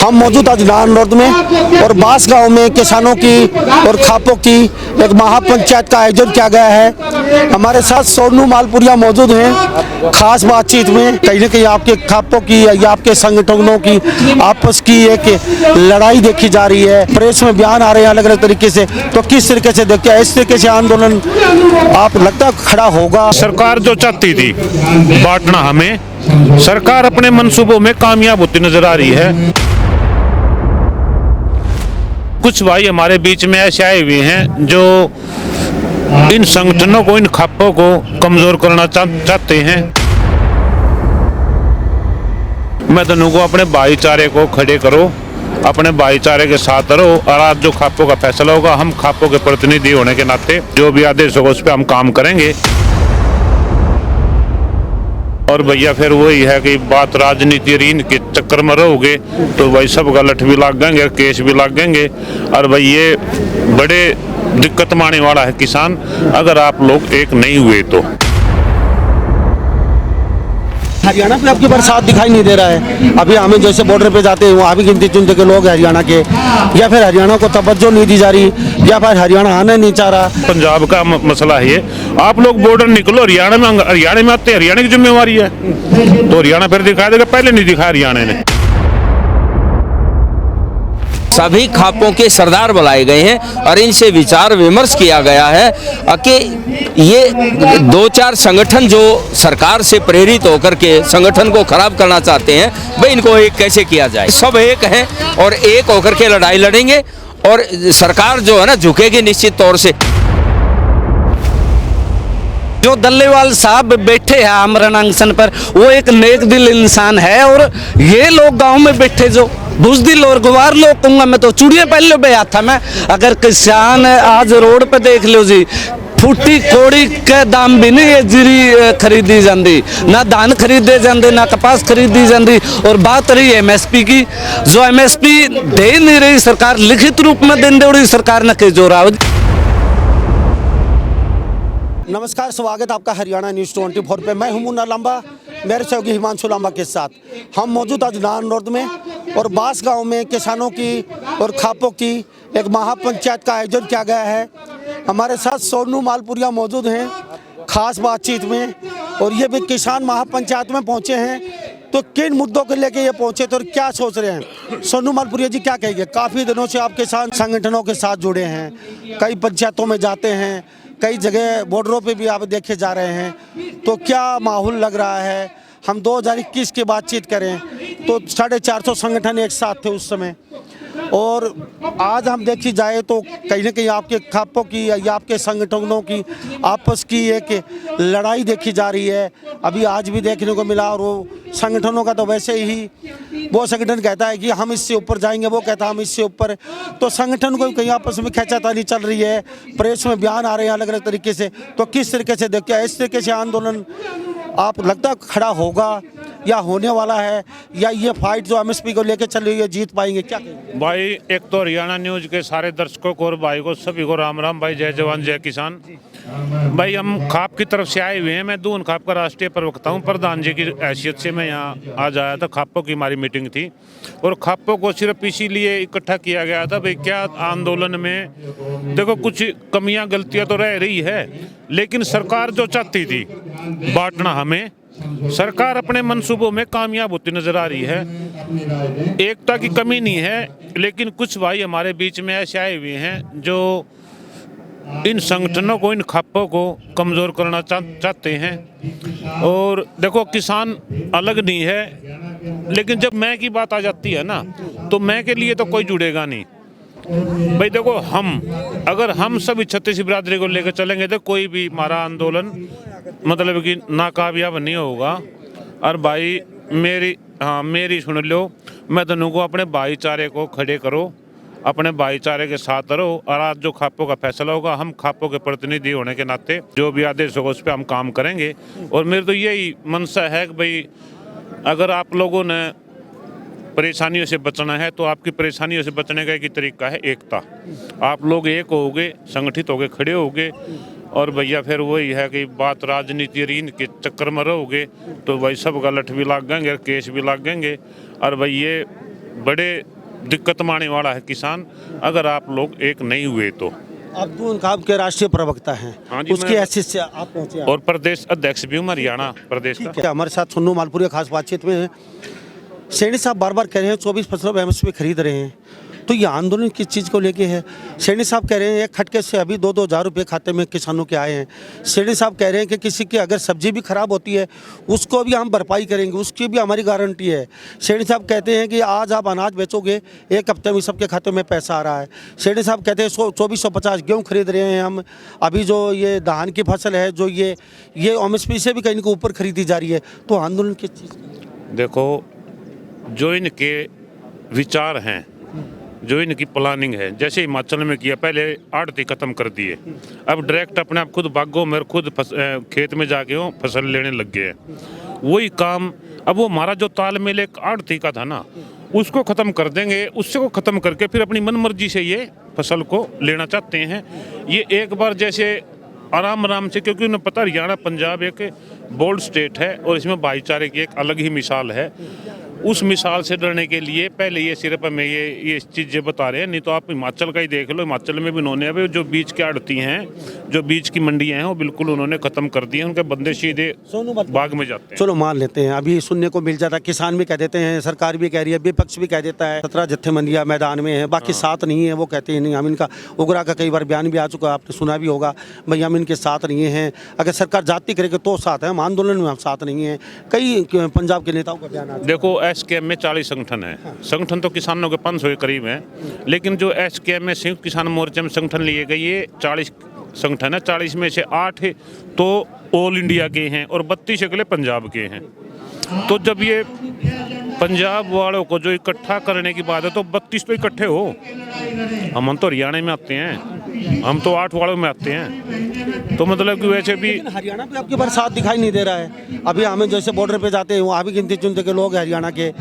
हम मौजूद आज नानरोड में और बास गांव में किसानों की और खापों की एक महापंचायत का आयोजन किया गया है। हमारे साथ सोनू मालपुरिया मौजूद हैं। खास बातचीत में कहीं न कहीं आपके खापों की या आपके संगठनों की आपस की एक लड़ाई देखी जा रही है। प्रेस में बयान आ रहे हैं अलग अलग तरीके से, तो किस तरीके से देखते हैं इस तरीके से आंदोलन आप लगता खड़ा होगा? सरकार जो चाहती थी बांटना, हमें सरकार अपने मंसूबों में कामयाब होती नजर आ रही है। कुछ भाई हमारे बीच में ऐसे आए हुए हैं जो इन संगठनों को, इन खापों को कमजोर करना चाहते हैं। मैं दोनों को अपने भाईचारे को खड़े करो, अपने भाईचारे के साथ रहो और आज जो खापों का फैसला होगा, हम खापों के प्रतिनिधि होने के नाते जो भी आदेश होगा उस पर हम काम करेंगे। और भैया फिर वही है कि बात राजनीति ऋण के चक्कर में रहोगे तो भाई सब गलत भी लग जाएंगे, केस भी लग जाएंगे। और भाई ये बड़े दिक्कत में आने वाला है किसान अगर आप लोग एक नहीं हुए तो। हरियाणा पे आपकी बरसात दिखाई नहीं दे रहा है। अभी हमें जैसे बॉर्डर पे जाते हैं वहाँ भी गिनती चुनते के लोग हरियाणा के, या फिर हरियाणा को तवज्जो नहीं दी जा रही, या फिर हरियाणा आने नहीं चाह रहा। पंजाब का मसला है ये। आप लोग बॉर्डर निकलो, हरियाणा में आते, हरियाणा की जिम्मेवारी है तो हरियाणा फिर दिखा देगा, पहले नहीं दिखा हरियाणा ने। सभी खापों के सरदार बुलाए गए हैं और इनसे विचार विमर्श किया गया है कि ये दो चार संगठन जो सरकार से प्रेरित होकर के संगठन को खराब करना चाहते हैं, भाई इनको एक कैसे किया जाए। सब एक हैं और एक होकर के लड़ाई लड़ेंगे और सरकार जो है ना झुकेगी निश्चित तौर से। जो दल्लेवाल साहब बैठे हैं आमरण अनशन पर, वो एक नेक दिल इंसान है। और ये लोग गांव में बैठे जो बुजदिल और गवार लोग कहूँगा, मैं तो चूड़ियाँ पहन लो बे था मैं। अगर किसान आज रोड पे देख लो जी, फूटी कोड़ी के दाम भी नहीं ये जीरी खरीदी जाती, ना धान खरीदे जाते, ना कपास खरीदी जाती। और बात रही एमएसपी की, जो एमएसपी दे नहीं रही सरकार, लिखित रूप में देने रही सरकार न के जोरा। नमस्कार, स्वागत आपका हरियाणा न्यूज़ 24 पे। मैं हूं मुन्ना लांबा, मेरे सहयोगी हिमांशु लांबा के साथ। हम मौजूद आज नानरोड में और बास गांव में किसानों की और खापों की एक महापंचायत का आयोजन किया गया है। हमारे साथ सोनू मालपुरिया मौजूद हैं खास बातचीत में, और ये भी किसान महापंचायत में पहुंचे हैं। तो किन मुद्दों को लेके ये पहुंचे तो क्या सोच रहे हैं? सोनू मालपुरिया जी क्या कहेंगे? काफ़ी दिनों से आप किसान संगठनों के साथ जुड़े हैं, कई पंचायतों में जाते हैं, कई जगह बॉर्डरों पे भी आप देखे जा रहे हैं, तो क्या माहौल लग रहा है? हम 2021 की बातचीत करें तो 450 संगठन एक साथ थे उस समय, और आज हम देखी जाए तो कहीं न कहीं आपके खापों की या आपके संगठनों की आपस की एक लड़ाई देखी जा रही है। अभी आज भी देखने को मिला। और वो संगठनों का तो वैसे ही, वो संगठन कहता है कि हम इससे ऊपर जाएंगे, वो कहता है हम इससे ऊपर, तो संगठन को कहीं आपस में खींचातानी चल रही है। प्रेस में बयान आ रहे हैं अलग अलग तरीके से, तो किस तरीके से देखते हैं इस तरीके से आंदोलन आप लगता खड़ा होगा या होने वाला है, या ये फाइट जो एमएसपी को लेकर चल रही है जीत पाएंगे? क्या कहेंगे? भाई एक तो हरियाणा न्यूज के सारे दर्शकों को और भाई को सभी को राम राम भाई, जय जवान जय किसान। भाई हम खाप की तरफ से आए हुए हैं। मैं दून खाप का राष्ट्रीय प्रवक्ता हूँ। प्रधान जी की हैसियत से मैं यहाँ आज आया था। खापों की हमारी मीटिंग थी और खापों को सिर्फ इसीलिए इकट्ठा किया गया था भाई क्या आंदोलन में देखो कुछ कमियां गलतियां तो रह रही है, लेकिन सरकार जो चाहती थी बांटना, हमें सरकार अपने मंसूबों में कामयाब होती नजर आ रही है। एकता की कमी नहीं है, लेकिन कुछ भाई हमारे बीच में ऐसे आए हुए हैं जो इन संगठनों को, इन खापों को कमजोर करना चाहते हैं। और देखो किसान अलग नहीं है, लेकिन जब मैं की बात आ जाती है ना, तो मैं के लिए तो कोई जुड़ेगा नहीं। भाई देखो अगर हम सभी छत्तीस बिरादरी को लेकर चलेंगे तो कोई भी हमारा आंदोलन मतलब कि नाकामयाब नहीं होगा। और भाई मेरी सुन लो, मैं दोनों को अपने भाईचारे को खड़े करो, अपने भाईचारे के साथ रहो और आज जो खापों का फैसला होगा, हम खापों के प्रतिनिधि होने के नाते जो भी आदेश होगा उस पर हम काम करेंगे। और मेरे तो यही मनसा है कि भाई अगर आप लोगों ने परेशानियों से बचना है तो आपकी परेशानियों से बचने का एक ही तरीका है एकता। आप लोग एक होगे, संगठित होगे, खड़े होगे, और भैया फिर वही है कि बात राजनीति ऋण के चक्कर में रहोगे तो भाई सब गलत भी लग जाएंगे, केस भी लग जाएंगे। और भाई ये बड़े दिक्कत में आने वाला है किसान, अगर आप लोग एक नहीं हुए तो। आप दून खाप के राष्ट्रीय प्रवक्ता हैं, हाँ जी, उसकी मैं- हैसियत से आप पहुंचे हैं। और प्रदेश अध्यक्ष भी हूँ हरियाणा प्रदेश का। ठीक है, हमारे साथ सुन्नू मालपुरी खास बातचीत में है। सैनी साहब बार बार कह रहे हैं 24 फसलों पर MSP खरीद रहे हैं, तो ये आंदोलन किस चीज़ को लेके है? सैनी साहब कह रहे हैं एक खटके से अभी 2-2 हज़ार रुपये खाते में किसानों के आए हैं। सैनी साहब कह रहे हैं कि किसी की अगर सब्जी भी खराब होती है उसको भी हम भरपाई करेंगे, उसकी भी हमारी गारंटी है। सैनी साहब कहते हैं कि आज आप अनाज बेचोगे, एक हफ्ते में सबके खाते में पैसा आ रहा है। सैनी साहब कहते हैं 2450 गेहूँ खरीद रहे हैं हम, अभी जो ये धान की फसल है जो ये MSP से भी कहीं ना कहीं ऊपर खरीदी जा रही है, तो आंदोलन किस चीज़ का? देखो, जो इनके विचार हैं, जो इनकी प्लानिंग है, जैसे हिमाचल में किया, पहले आड़ती खत्म कर दिए, अब डायरेक्ट अपने आप खुद बागों में खुद खेत में जाके वो फसल लेने लग गए हैं। वही काम अब वो हमारा जो तालमेल एक आड़ती का था ना, उसको ख़त्म कर देंगे। उससे को ख़त्म करके फिर अपनी मनमर्जी से ये फसल को लेना चाहते हैं। ये एक बार जैसे आराम से, क्योंकि उन्हें पता हरियाणा पंजाब एक बोल्ड स्टेट है और इसमें भाईचारे की एक अलग ही मिसाल है। उस मिसाल से डरने के लिए पहले ये सिर्फ हमें ये चीज़ें बता रहे हैं, नहीं तो आप हिमाचल का ही देख लो। हिमाचल में भी उन्होंने अभी जो बीज की आड़ती हैं, जो बीज की मंडियां हैं, वो बिल्कुल उन्होंने ख़त्म कर दी हैं। उनके बंदे सीधे बाग में जाते हैं। चलो मान लेते हैं, अभी सुनने को मिल जाता है, किसान भी कह देते हैं, सरकार भी कह रही है, विपक्ष भी कह देता है 17 जत्थे मंडियां मैदान में है, बाकी 7 नहीं है। वो कहते हैं नहीं, हम इनका उगरा का कई बार बयान भी आ चुका है, आपने सुना भी होगा, भाई हम इनके साथ नहीं हैं, अगर सरकार जाती करेगी तो साथ है, हम आंदोलन में हम साथ नहीं हैं। कई पंजाब के नेताओं का बयान आ देखो, SKM में 40 संगठन है। संगठन तो किसानों के 500 के करीब हैं, लेकिन जो SKM में संयुक्त किसान मोर्चे में संगठन लिए गए, ये 40 संगठन है। 40 में से 8 तो ऑल इंडिया के हैं और 32 अगले पंजाब के हैं। तो जब ये पंजाब वालों को जो इकट्ठा करने की बात है, तो 32 तो इकट्ठे हो। हम तो हरियाणा में आते हैं, हम तो 8 वालों में आते हैं, तो मतलब कि वैसे भी हरियाणा पे आपके पास साथ दिखाई नहीं दे रहा है। अभी हमें जैसे बॉर्डर पे जाते हैं, वहाँ भी गिनती चुनते के लोग हैं हरियाणा के,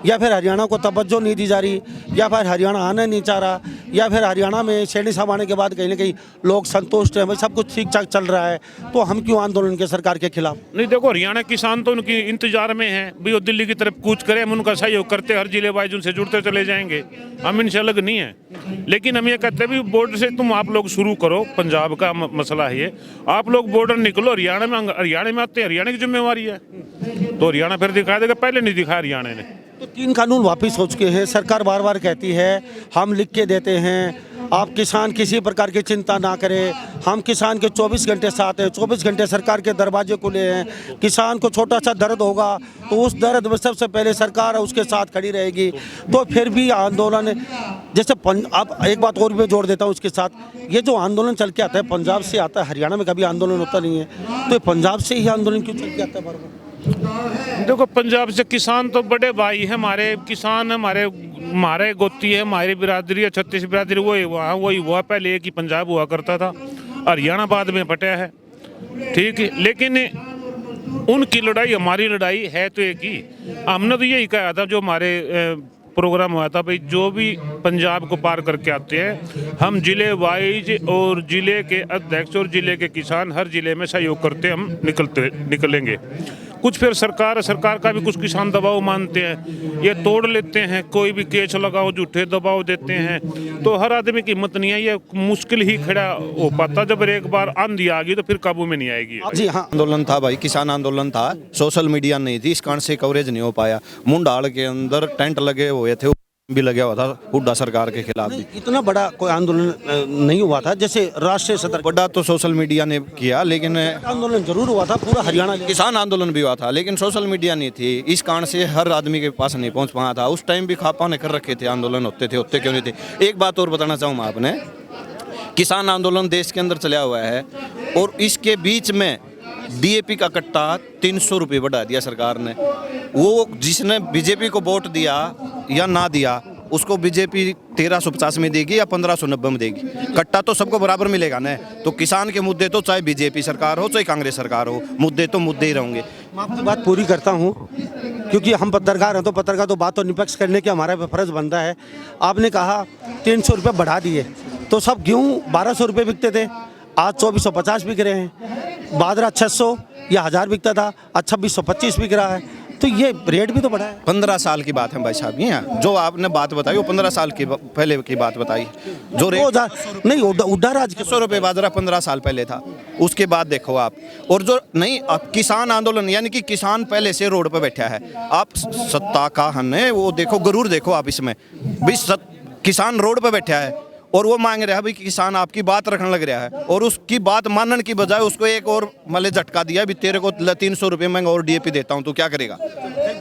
या फिर हरियाणा को तवज्जो नहीं दी जा रही, या फिर हरियाणा आना नहीं चाह रहा, या फिर हरियाणा में सैनी साहब आने के बाद कहीं ना कहीं लोग संतुष्ट हैं, भाई सब कुछ ठीक ठाक चल रहा है, तो हम क्यों आंदोलन के सरकार के खिलाफ? नहीं, देखो, हरियाणा किसान तो उनकी इंतजार में है भी वो दिल्ली की तरफ कूच करें, हम उनका सहयोग करते, हर जिले वाइज उनसे जुड़ते चले जाएंगे, हम इनसे अलग नहीं है। लेकिन हम ये कहते हैं भी बॉर्डर से तुम आप लोग शुरू करो, पंजाब का मसला है ये, आप लोग बॉर्डर निकलो, हरियाणा में आते हैं, हरियाणा की जिम्मेवारी है, तो हरियाणा फिर दिखा देगा, पहले नहीं दिखाया हरियाणा ने। तो 3 कानून वापस हो चुके हैं, सरकार बार बार कहती है हम लिख के देते हैं, आप किसान किसी प्रकार की चिंता ना करें, हम किसान के 24 घंटे साथ हैं, 24 घंटे सरकार के दरवाजे खुले हैं। किसान को छोटा सा दर्द होगा तो उस दर्द में सबसे पहले सरकार उसके साथ खड़ी रहेगी। तो फिर भी आंदोलन जैसे अब एक बात और भी जोड़ देता हूँ उसके साथ, ये जो आंदोलन चल के आता है पंजाब से आता है, हरियाणा में कभी आंदोलन होता नहीं है, तो ये पंजाब से ही आंदोलन क्यों चल के आता है बार बार? देखो, पंजाब से किसान तो बड़े भाई हैं हमारे, किसान हमारे गोती है, हमारी बिरादरी है, 36 बिरादरी वही हुआ पहले एक ही पंजाब हुआ करता था, हरियाणा बाद में बटा है, ठीक है। लेकिन उनकी लड़ाई हमारी लड़ाई है तो एक ही। हमने तो यही कहा था, जो हमारे प्रोग्राम हुआ था, भाई जो भी पंजाब को पार करके आते हैं, हम जिले वाइज और जिले के अध्यक्ष और जिले के किसान हर जिले में सहयोग करते हम निकलेंगे। कुछ फिर सरकार का भी कुछ किसान दबाव मानते हैं, ये तोड़ लेते हैं, कोई भी केस लगाओ, झूठे दबाव देते हैं, तो हर आदमी की हिम्मत नहीं है, ये मुश्किल ही खड़ा हो पाता। जब एक बार आंधी आ गई तो फिर काबू में नहीं आएगी। जी हाँ, आंदोलन था भाई, किसान आंदोलन था, सोशल मीडिया नहीं थी, इस कारण से कवरेज नहीं हो पाया। मुंडाल के अंदर टेंट लगे हुए थे, भी लगा हुआ था हुड्डा सरकार के खिलाफ भी। इतना बड़ा कोई आंदोलन नहीं हुआ था जैसे राष्ट्रीय सदर। बड़ा तो सोशल मीडिया ने किया, लेकिन आंदोलन जरूर हुआ था पूरा हरियाणा। किसान आंदोलन भी हुआ था, लेकिन सोशल मीडिया नहीं थी, इस कारण से हर आदमी के पास नहीं पहुंच पाया था। उस टाइम भी खापा ने कर रखे थे, आंदोलन होते क्यों नहीं थे। एक बात और बताना चाहूँ आपने, किसान आंदोलन देश के अंदर चला हुआ है और इसके बीच में DAP का कट्टा 300 रुपये बढ़ा दिया सरकार ने। वो जिसने बीजेपी को वोट दिया या ना दिया, उसको बीजेपी 1350 में देगी या 1590 में देगी, कट्टा तो सबको बराबर मिलेगा ना। तो किसान के मुद्दे तो चाहे बीजेपी सरकार हो चाहे कांग्रेस सरकार हो, मुद्दे तो मुद्दे ही रहेंगे। मैं आपकी बात पूरी करता हूँ, क्योंकि हम पत्रकार हैं, तो पत्रकार तो बात तो निष्पक्ष करने की हमारा फर्ज बनता है। आपने कहा 300 रुपये बढ़ा दिए, तो सब गेहूँ 1200 रुपये बिकते थे, आज 2450 बिक रहे हैं। बाजरा 600 या 1000 बिकता था, आज 2625 बिक रहा है। तो ये रेट भी तो बढ़ा है। 15 साल की बात है भाई साहब, ये जो आपने बात बताई वो 15 साल की पहले की बात बताई। जो रेट नहीं उड्डा राज 100 रुपये बाजरा 15 साल पहले था, उसके बाद देखो आप। और जो नहीं, अब किसान आंदोलन यानी कि किसान पहले से रोड पे बैठा है। आप सत्ता का है वो देखो, गरूर देखो आप इसमें भी, किसान रोड पे बैठा है और वो मांग रहा है भाई, किसान आपकी बात रखने लग रहा है और उसकी बात मानने की बजाय उसको एक और मतलब झटका दिया भी, तेरे को 300 रुपये मैं और डीएपी देता हूँ, तो क्या करेगा?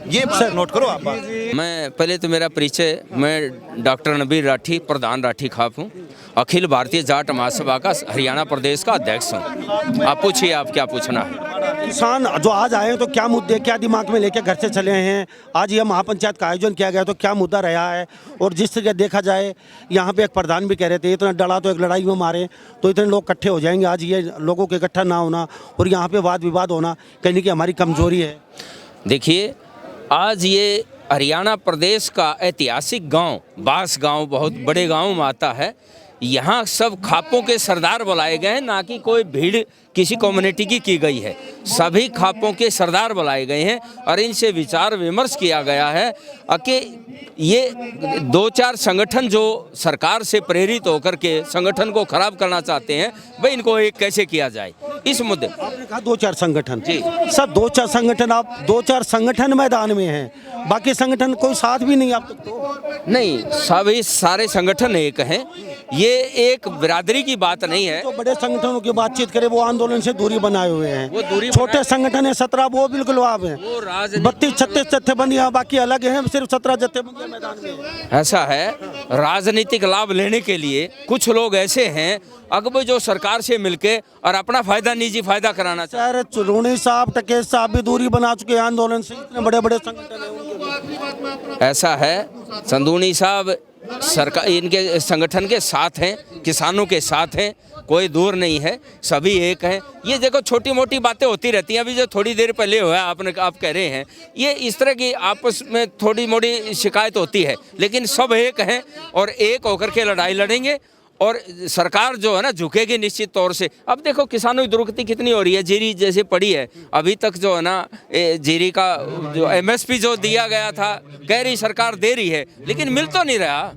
ये बात नोट करो आप बात। मैं पहले तो मेरा परिचय, मैं डॉक्टर नबीर राठी, प्रधान राठी खाप हूँ, अखिल भारतीय जाट महासभा का हरियाणा प्रदेश का अध्यक्ष हूँ। आप पूछिए, आप क्या पूछना है? किसान जो आज आए हैं तो क्या मुद्दे, क्या दिमाग में लेके घर से चले हैं? आज ये महापंचायत का आयोजन किया गया तो क्या मुद्दा रहा है? और जिस तरह देखा जाए, यहाँ पे एक प्रधान भी कह रहे थे इतना डरा तो एक लड़ाई में मारे तो इतने लोग इकट्ठे हो जाएंगे। आज ये लोगों के इकट्ठा ना होना और यहाँ पे वाद विवाद होना कहने की हमारी कमजोरी है। देखिए, आज ये हरियाणा प्रदेश का ऐतिहासिक गांव बास गांव बहुत बड़े गांव में आता है। यहाँ सब खापों के सरदार बुलाए गए हैं, ना कि कोई भीड़ किसी कम्युनिटी की गई है। सभी खापों के सरदार बुलाए गए हैं और इनसे विचार विमर्श किया गया है कि ये 2-4 संगठन जो सरकार से प्रेरित होकर के संगठन को खराब करना चाहते हैं, भाई इनको एक कैसे किया जाए इस मुद्दे। आपने कहा 2-4 संगठन जी सर, 2-4 संगठन, आप 2-4 संगठन मैदान में हैं, बाकी संगठन कोई साथ भी नहीं आप तो नहीं, सभी सारे संगठन एक हैं। ये एक बिरादरी की बात नहीं है। तो बड़े संगठनों की बातचीत करें, वो आंदोलन से दूरी बनाए हुए हैं। वो दूरी छोटे संगठन है 17, वो बिल्कुल आप हैं। 32-36 जत्थेबंदियां बाकी अलग हैं, सिर्फ 17 जत्थेबंदियां मैदान में हैं। ऐसा है, राजनीतिक लाभ लेने के लिए कुछ लोग ऐसे हैं अगबे जो सरकार से मिलके और अपना फायदा, निजी फायदा कराना चाहते हैं। सर, रोनी साहब, टकेश साहब भी दूरी बना चुके हैं आंदोलन से। इतने बड़े बड़े संगठन हैं उनके। ऐसा है, संदूनी साहब सरकार इनके संगठन के साथ हैं, किसानों के साथ हैं, कोई दूर नहीं है, सभी एक हैं। ये देखो छोटी मोटी बातें होती रहती हैं। अभी जो थोड़ी देर पहले हुआ आप कह रहे हैं, ये इस तरह की आपस में थोड़ी मोटी शिकायत होती है, लेकिन सब एक हैं और एक होकर के लड़ाई लड़ेंगे और सरकार जो है ना झुकेगी निश्चित तौर से। अब देखो किसानों की दुर्गति कितनी हो रही है, जीरी जैसे पड़ी है अभी तक जो है ना, जीरी का जो एमएसपी जो दिया गया था, कह रही सरकार दे रही है, लेकिन मिल तो नहीं रहा।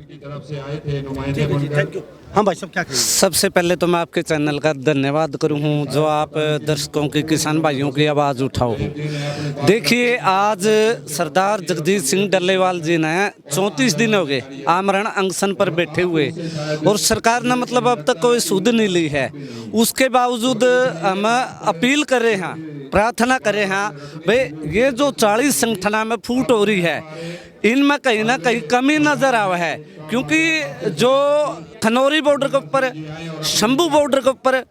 हाँ भाई साहब, क्या कहेंगे? सबसे पहले तो मैं आपके चैनल का धन्यवाद करूँ हूँ जो आप दर्शकों की, किसान भाइयों की आवाज़ उठाओ। देखिए, आज सरदार जगजीत सिंह डल्लेवाल जी ने 34 दिन हो गए आमरण अनशन पर बैठे हुए और सरकार ने मतलब अब तक कोई सुध नहीं ली है। उसके बावजूद हम अपील कर रहे हैं, प्रार्थना कर रहे हैं, भाई ये जो 40 संगठना में फूट हो रही है, इनमें कहीं ना कहीं कमी नजर आ है। क्योंकि जो खनौरी बॉर्डर के ऊपर, शंभू बॉर्डर के ऊपर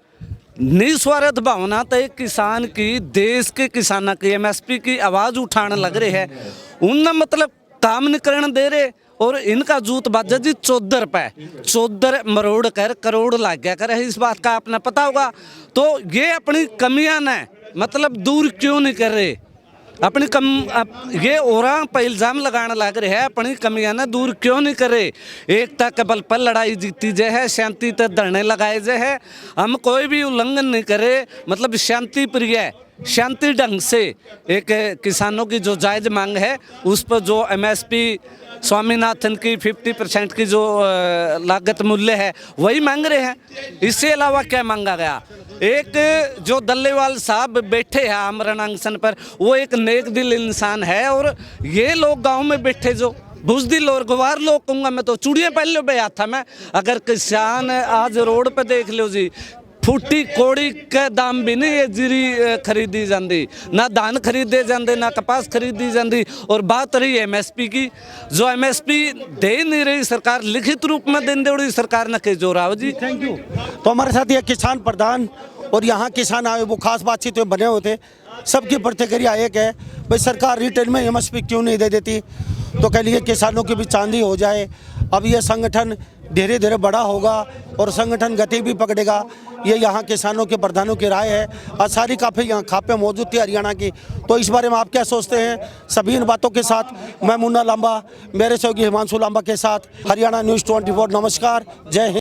निस्वार्थ भावना तो एक किसान की, देश के किसानों की, एमएसपी की आवाज़ उठाने लग रहे हैं, उनने मतलब काम नहीं करने दे रहे। और इनका जूत बाजा जी 14 रुपये, 14 मरोड़ कर करोड़ लाग गया कर, इस बात का आपने पता होगा। तो ये अपनी कमियां ने मतलब दूर क्यों नहीं कर रहे? अपनी ये और पर इल्ज़ाम लगाने लग रहे हैं, अपनी कमियां ना दूर क्यों नहीं कर रहे? एकता के बल पर लड़ाई जीती जे है, शांति तक धरने लगाए जे है, हम कोई भी उल्लंघन नहीं करे, मतलब शांति प्रिय है, शांति ढंग से एक किसानों की जो जायज़ मांग है उस पर जो एमएसपी स्वामीनाथन की 50% की जो लागत मूल्य है वही मांग रहे हैं। इससे अलावा क्या मांगा गया? एक जो डल्लेवाल साहब बैठे हैं आमरण अनशन पर, वो एक नेक दिल इंसान है और ये लोग गांव में बैठे जो बुजदिल और गवार लोग कहूँगा मैं तो चूड़ियाँ पहन लो बे हाथ में। अगर किसान आज रोड पे देख लो जी, फूटी कोड़ी के दाम भी नहीं ये जीरी खरीदी जाती, ना धान खरीदे जाते, ना कपास खरीदी जाती। और बात रही एमएसपी की, जो एमएसपी दे नहीं रही सरकार, लिखित रूप में देने दे रही सरकार न के जोराव जी। Thank you. तो हमारे साथ ये किसान प्रधान और यहाँ किसान आए, वो खास बातचीत में बने होते, सबकी प्रतिक्रिया एक है, भाई सरकार रिटेल में एमएसपी क्यों नहीं दे देती? तो कह लिए किसानों की भी चांदी हो जाए। अब ये संगठन धीरे धीरे बड़ा होगा और संगठन गति भी पकड़ेगा, ये यहाँ किसानों के प्रधानों की राय है। और सारी काफ़ी यहाँ खापें मौजूद थी हरियाणा की, तो इस बारे में आप क्या सोचते हैं? सभी इन बातों के साथ मैं मुन्ना लांबा, मेरे सहयोगी हिमांशु लांबा के साथ हरियाणा न्यूज़ 24। नमस्कार, जय हिंद।